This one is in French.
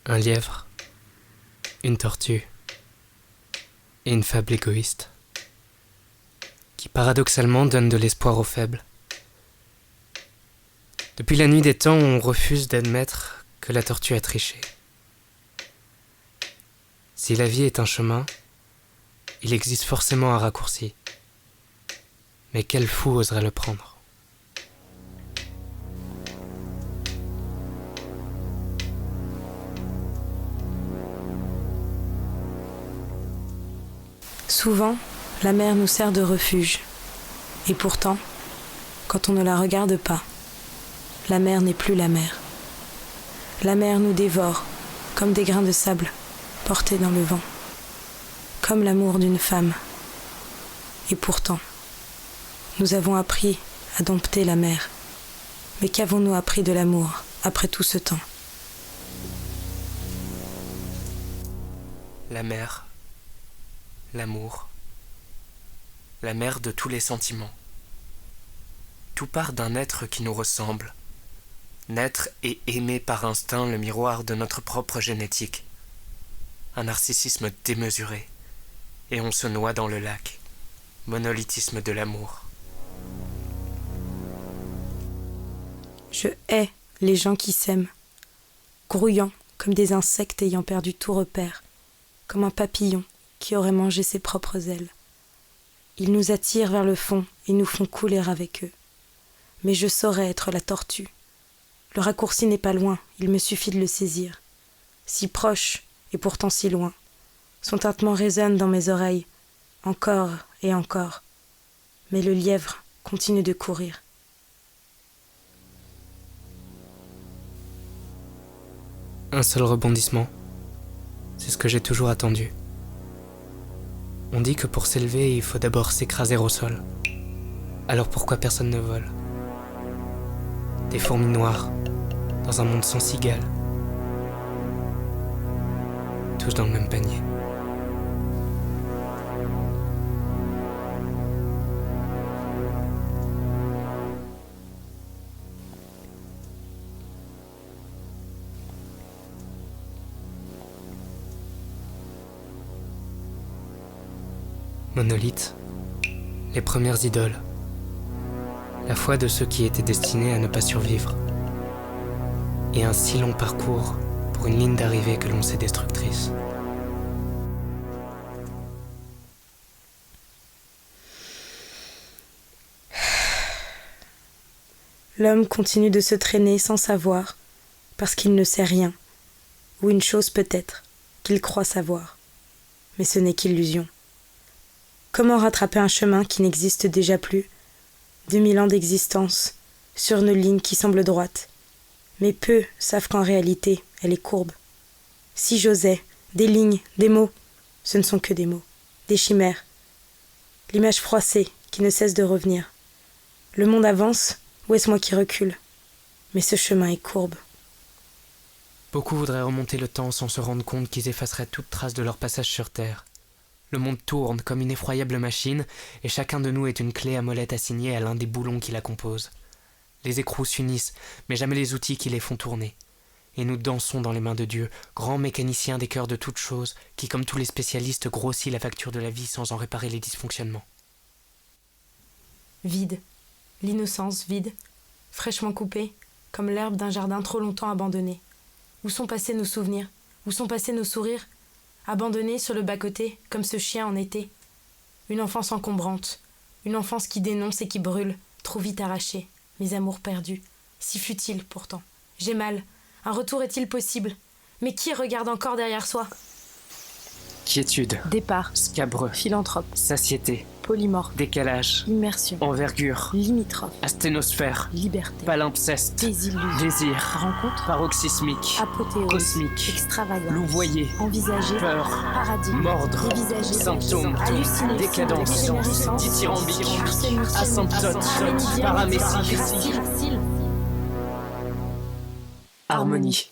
Un lièvre, une tortue et une fable égoïste qui paradoxalement donne de l'espoir aux faibles. Depuis la nuit des temps, on refuse d'admettre que la tortue a triché. Si la vie est un chemin, il existe forcément un raccourci. Mais quel fou oserait le prendre ? Souvent, la mer nous sert de refuge. Et pourtant, quand on ne la regarde pas, la mer n'est plus la mer. La mer nous dévore, comme des grains de sable portés dans le vent, comme l'amour d'une femme. Et pourtant, nous avons appris à dompter la mer. Mais qu'avons-nous appris de l'amour après tout ce temps ? La mer, l'amour, la mère de tous les sentiments. Tout part d'un être qui nous ressemble. Naître et aimer par instinct le miroir de notre propre génétique. Un narcissisme démesuré. Et on se noie dans le lac. Monolithisme de l'amour. Je hais les gens qui s'aiment, grouillant comme des insectes ayant perdu tout repère, comme un papillon qui aurait mangé ses propres ailes. Ils nous attirent vers le fond et nous font couler avec eux. Mais je saurais être la tortue. Le raccourci n'est pas loin, il me suffit de le saisir. Si proche et pourtant si loin. Son tintement résonne dans mes oreilles, encore et encore. Mais le lièvre continue de courir. Un seul rebondissement. C'est ce que j'ai toujours attendu. On dit que pour s'élever, il faut d'abord s'écraser au sol. Alors pourquoi personne ne vole ? Des fourmis noires, dans un monde sans cigales. Tous dans le même panier. Monolithes, les premières idoles. La foi de ceux qui étaient destinés à ne pas survivre. Et un si long parcours pour une ligne d'arrivée que l'on sait destructrice. L'homme continue de se traîner sans savoir, parce qu'il ne sait rien, ou une chose peut-être, qu'il croit savoir. Mais ce n'est qu'illusion. Comment rattraper un chemin qui n'existe déjà plus ? 2000 ans d'existence, sur une ligne qui semble droite. Mais peu savent qu'en réalité, elle est courbe. Si j'osais, des lignes, des mots, ce ne sont que des mots, des chimères. L'image froissée qui ne cesse de revenir. Le monde avance, ou est-ce moi qui recule ? Mais ce chemin est courbe. Beaucoup voudraient remonter le temps sans se rendre compte qu'ils effaceraient toute trace de leur passage sur Terre. Le monde tourne comme une effroyable machine, et chacun de nous est une clé à molette assignée à l'un des boulons qui la composent. Les écrous s'unissent, mais jamais les outils qui les font tourner. Et nous dansons dans les mains de Dieu, grand mécanicien des cœurs de toutes choses, qui, comme tous les spécialistes, grossit la facture de la vie sans en réparer les dysfonctionnements. Vide, l'innocence vide, fraîchement coupée, comme l'herbe d'un jardin trop longtemps abandonné. Où sont passés nos souvenirs ? Où sont passés nos sourires ? Abandonnés sur le bas-côté, comme ce chien en été. Une enfance encombrante, une enfance qui dénonce et qui brûle, trop vite arrachée, mes amours perdus, si futiles pourtant. J'ai mal, un retour est-il possible ? Mais qui regarde encore derrière soi ? Quiétude, Départ, scabreux, philanthrope, satiété, polymorphe, décalage, immersion, envergure, limitrophe, asténosphère, liberté, palimpseste, désillusion, désir, rencontre, paroxysmique, apothéose, cosmique, extravagance, louvoyer, envisager, peur, paradigme, mordre, dévisager, symptômes, halluciné, décadence, dégénérescence, dithyrambique, arsenic, asymptote, paramédium, paramécie, facile, harmonie.